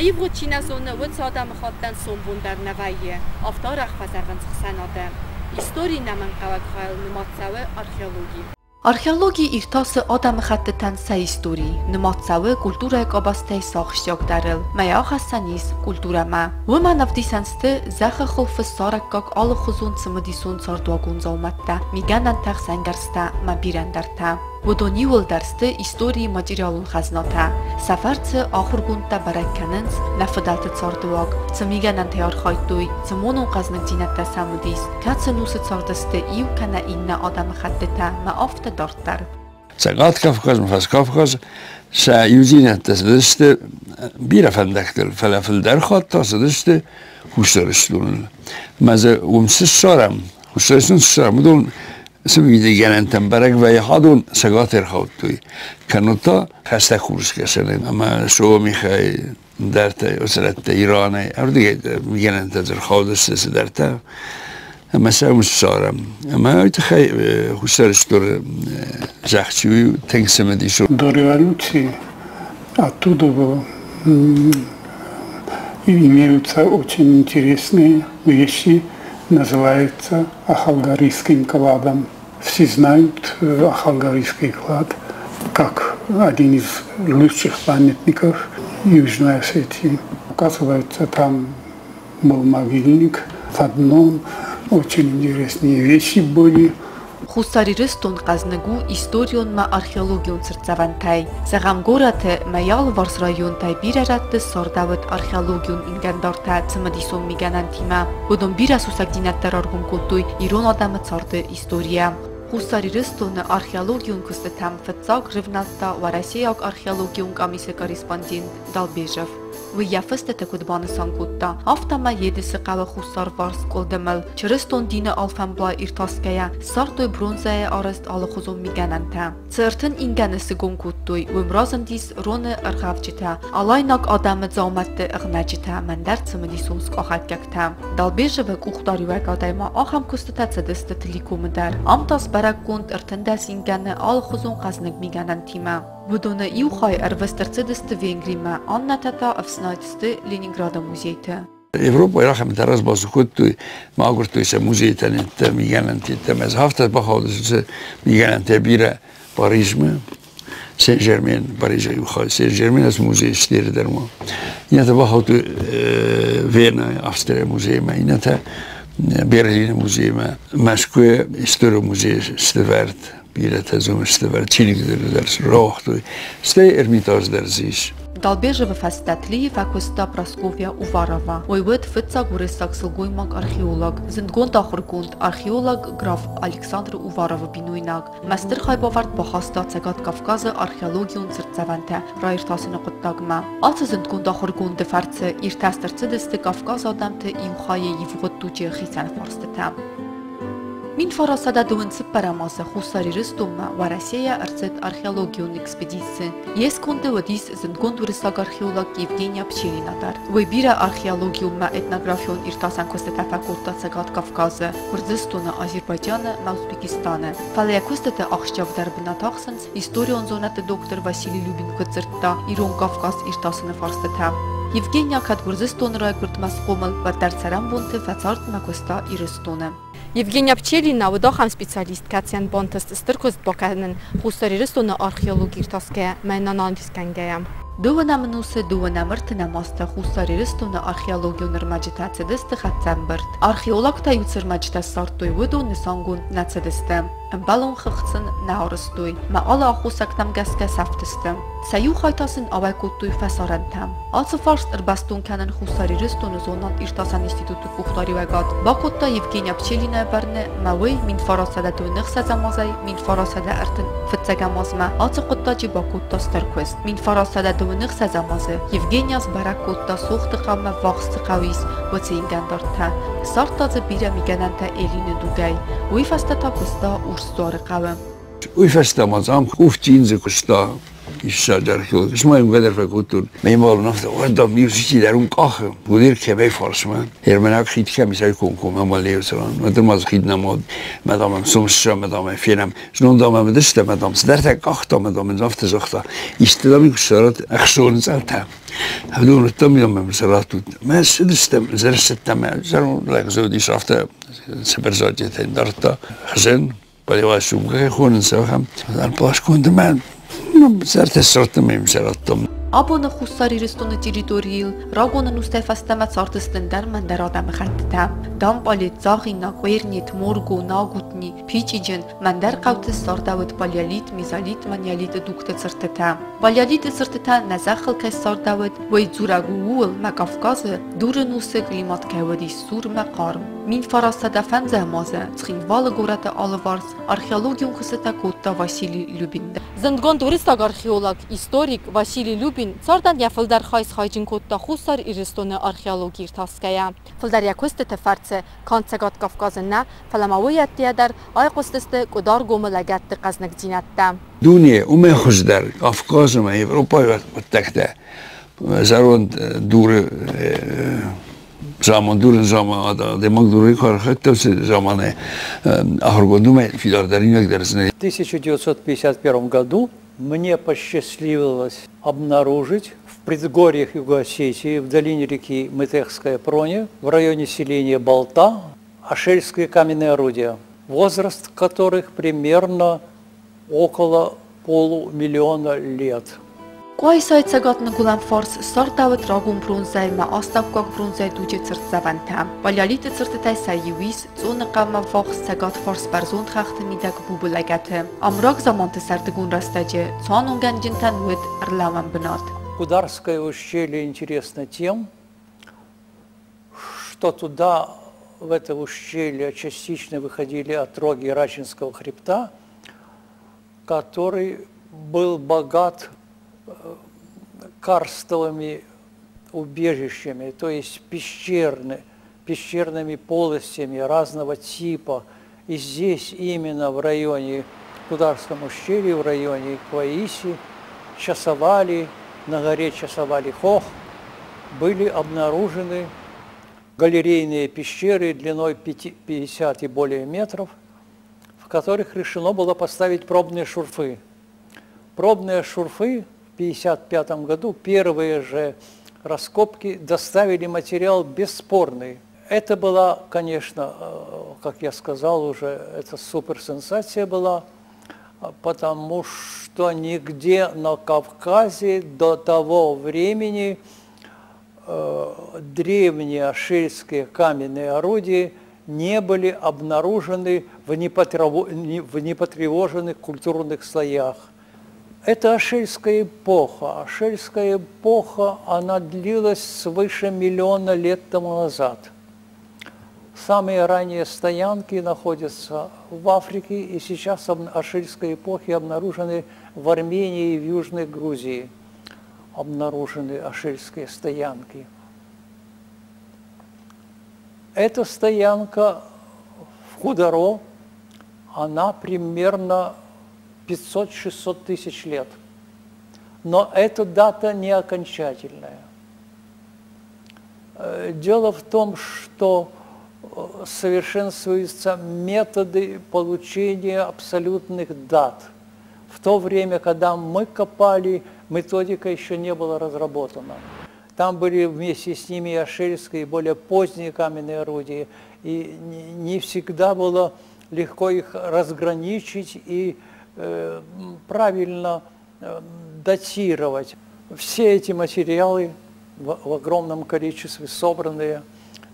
Ivro China zone wird Adam Khotan Sombun der Navaye auf Dorach Fazarvan Sanade Истории наман qavaqal nimotsave arxeologiya Arxeologiya irtosi odam xattitan sa истории, nimotsave kultura qabastay soxishjogdaril, maya xassanis kulturama. Wama navdisanste zaxa xulfis sorakkak al xuzun tsmadisun sordwagun zaumatta, miganan tax sangarsta mabirandarta. ودونی ولدرسته істوری ماجریالون خزناته سفرت آخرگونتا برکننز نفدالت صاردواق تمیگن انتیار خایدوی تمونون قزنگ دینت سمودیس که نوس صاردسته ایو کنه این آدم خدته ما آفت دارتر سقاط کافکاز مفاز کافکاز سایوزینت دسته بیره فندکتل فلافل در خواهد تاسه دسته خوشترستون مزه ومسیس سارم خوشترستون سارم دون سویده گرنتم برگ و یهادون سگات رخوت توی کنوتا خسته خورس کسنن اما شو میخوای درتا اسرت ایرانه هر دیگه میگنن تازر خود است درتا اما سومش سارم اما ایت خی خوشترستور زخچوی تنگسم دیشو До революции оттуда имеются очень интересные вещи, называется Ахалгарийским кладом. Все знают Ахалгарийский клад как один из лучших памятников Южной Осетии. Оказывается, там был могильник, в одном очень интересные вещи были. Хусарирыстун qaznegu историон ма археологион црцавантай сагамгорате маял варс районтай бираратты сордавыт археологион ингандорта цмадисон миганантима будон бирасусак динаттар аргун култуй ирон адамы царды история Хусарирыстун археологион кыстытам фцаг живналта ва Россияк археологион комиссия корреспондент Далбежев ويافست تكودبان سانكوتا افتما يدس قوا خسار وارس قلدمل چرستون دين الفن بلا ارتاسكيا سارتو برونزه ارست آل خزوم میگننتا سرتن اینگن سگون کودوی ومرازن دیس رون ارخافجتا آلایناک آدم زامت اغنجتا من در تمدی سومسک آخد گکتا دالبیج و کوختاری وک آدایما آخم کستتا تدست تلیکوم در امتاس برک گوند ارتندس اینگن آل خزون قزنگ میگننتیما بدون ایو خای اروسترцедست وینگریما آن نتتا افسنایدست لینینگراد موزیته Европа рахам тараз базухот туй магур туй се музей танет миганан титем аз хафта баход се миганан тебира Парижме Сен-Жермен Парижа ю хай Сен-Жермен аз музей штер дермо ината баход Вена Австрия музей ма ината Берлин музей ма Москва история музей стверт бира тазум стверт чинигдер дерс рохтуй сте эрмитаж дерзиш Далбежева фастатли факуста Прасковья Уварова. Ойвет фитца гурисак сылгуймак археолог. Зиндгон дахургунд археолог граф Александр Уварова бинуйнак. Мастер хайбавард бахаста цагат Кавказа археологион црцаванте. Раиртасына куттагма. Алцы зиндгон дахургунд фарцы иртастерцедесте Кавказ адамте имхае евготтуче хисан фарстетам. Мин фарасада дуынсып парамазы хусарирыстумма ва Россия арцет археологион экспедиции. Ес конде вадис зиндгон турисаг археолог Евгения Пчелинадар. Вебира археологиумма этнографион иртасан костета факулта цагат Кавказы, Курдистона, Азербайджана, Узбекистана. Фалия костета ахшчавдар бинатахсынс, историон зонаты доктор Василий Любин кыцыртта, Ирон Кавказ иртасыны фарстета. Евгения кад Курдистон райкурт масқомал ва дарцарам бунты фацарт макоста ирыстона. Евгения Пчелина выдохам специалист Катян Бонтест стыркост боканын хустарирыстона археология иртаске майнанандискангая. Дуана мнусы дуана мыртына маста хустарирыстона археологион ирмаджитацедесты хатцамбырт. Археолог та юцер маджитас сартуй выду несангун нацедесты. Балон хыхцын наурыстуй. Ма ала ахусактам гаске сафтесты. Саю хайтасын авай куттуй фасарантам. Алцы фарст ирбастун канын хустарирыстона зонан иртасан институту кухтари вагад. Бакутта Евгения Пчелина барны мавый мин фарасада дуных сазамазай мин фарасада артын фытсагамазма. Алцы куттачи бакутта стырквест. Мин фарасада дуных сазамазы. Евгениас баракутта сухты қавма вақсты қавис вацы ингандартта. Сартазы бира мигананта элины дугай. Уйфаста такуста урстуары қавым. Уйфаста мазам уфтинзы куста is archeológus, majdnem vedere kultúr. Mejmal nafta, oda musiki darunk ach, budir kebei farsman. Érmenek hit kemis egy konkom, amal lévszalán. Madam az hit nem ad, madam szomsra, madam férem. Snondam am deste, madam szdertek achta, madam nafta zachta. Iste da mikus sarat, achsorn zalta. Hadon tamjam mem saratut. Mas deste, zersettem, zaron legződ is afta, szeberzadjet darta. Hazen, palivásunk, hogy szakam. Dan pas kontam, zerte sartam, mem sarattam. Abona хуссари рестона территориил, рагона нустефастамат сортыстын дармандар адам хаттта. Дампали цагина, гуэрнит, моргу, нагутни, пичиджин, мандар қавтыс сордавыт палеолит, мезолит, маниолит дукта цыртыта. Палеолит цыртыта назахыл кайс сордавыт, вой зурагу уыл, ма Кавказы, дуры нусы климат кавади сур ма қарм. Мин фарастада фанза маза, цхин валы гората алыварс, археологион хысыта котта Василий Любинда. Зындгон туристаг археолог, историк Василий Любин цардан я филдар хайс хайджин котта хусар иристоны археологир таская. Филдар я кусты тефарце, канцегат Кавказына, фаламауият тиядар, ай кустысты кудар гомылагатты казнак динатта. Дуния уме хуздар, Кавказыма, Европа ваттакта. Зарон дуры zaman durun zamanı demek duruyor karşıtı zamanı ahırgondum filardarin dersine. В 1951 году мне посчастливилось обнаружить в предгорьях Юго-Осетии, в долине реки Мытехская Проня, в районе селения Балта, ашельские каменные орудия, возраст которых примерно около полумиллиона лет. Quai сайцагат на гулам форс сортават рагун бронзай ма астапкак бронзай дуже цырцавантам. Палеолит цыртатай сайюис зона qamma форс сагат форс барзон хахты мидаг бубулагаты. Амрак заманты сардыгун растаджи цан унганджинтан вид арламан бинат. Кударское ущелье интересно тем, что туда, в это ущелье, частично выходили отроги Рачинского хребта, который был богат карстовыми убежищами, то есть пещерными полостями разного типа. И здесь именно в районе Кударском ущелье, в районе Кваиси, Часовали, на горе Часовали-Хох были обнаружены галерейные пещеры длиной 50 и более метров, в которых решено было поставить пробные шурфы. Пробные шурфы в 1955 году, первые же раскопки, доставили материал бесспорный. Это была, конечно, как я сказал уже, это суперсенсация была, потому что нигде на Кавказе до того времени древние ашельские каменные орудия не были обнаружены в непотревоженных культурных слоях. Это ашельская эпоха. Ашельская эпоха, она длилась свыше миллиона лет тому назад. Самые ранние стоянки находятся в Африке, и сейчас ашельской эпохи обнаружены в Армении и в Южной Грузии. Обнаружены ашельские стоянки. Эта стоянка в Кударо, она примерно 500-600 тысяч лет. Но эта дата не окончательная. Дело в том, что совершенствуются методы получения абсолютных дат. В то время, когда мы копали, методика еще не была разработана. Там были вместе с ними и ашельские, и более поздние каменные орудия, и не всегда было легко их разграничить и правильно датировать. Все эти материалы в огромном количестве собранные,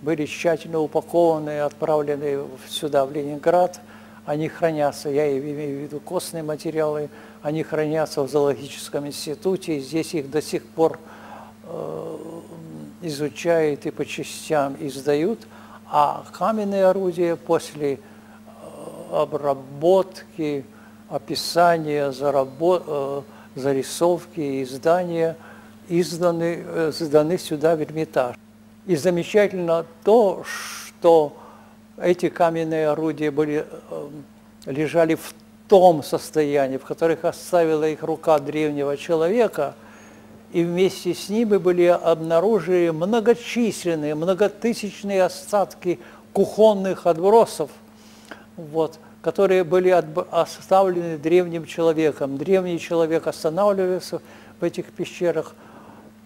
были тщательно упакованы, отправлены сюда, в Ленинград. Они хранятся, я имею в виду костные материалы, они хранятся в зоологическом институте, и здесь их до сих пор изучают и по частям издают. А каменные орудия после обработки, описания, зарисовки и издания сданы сюда в Эрмитаж. И замечательно то, что эти каменные орудия лежали в том состоянии, в которых оставила их рука древнего человека, и вместе с ними были обнаружены многочисленные, многотысячные остатки кухонных отбросов, вот, которые были оставлены древним человеком. Древний человек останавливался в этих пещерах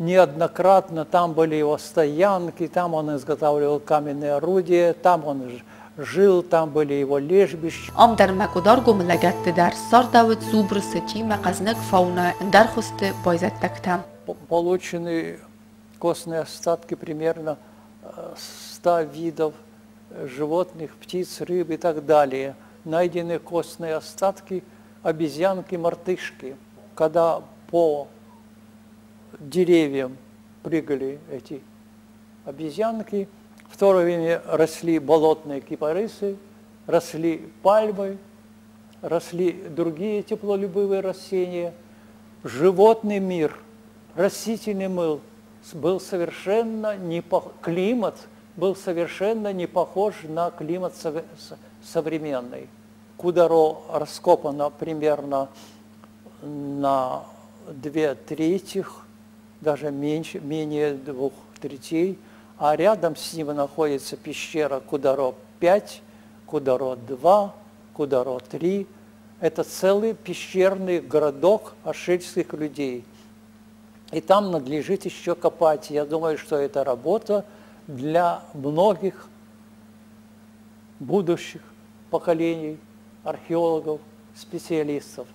неоднократно, там были его стоянки, там он изготавливал каменные орудия, там он жил, там были его лежбища. Ам در مکودارگو ملگت در سار داود زوبر سچی مقزنک فауна در خسته بایزت تکتم. Получены костные остатки примерно 100 видов животных, птиц, рыб и так далее. Найдены костные остатки обезьянки, мартышки. Когда по деревьям прыгали эти обезьянки, в то время росли болотные кипарисы, росли пальмы, росли другие теплолюбивые растения. Животный мир, растительный мир был совершенно климат был совершенно не похож на климат современный. Кударо раскопано примерно на 2/3, даже меньше, менее 2/3, а рядом с ним находится пещера Кударо-5, Кударо-2, Кударо-3. Это целый пещерный городок ашельских людей. И там надлежит еще копать. Я думаю, что это работа для многих будущих поколений археологов, специалистов.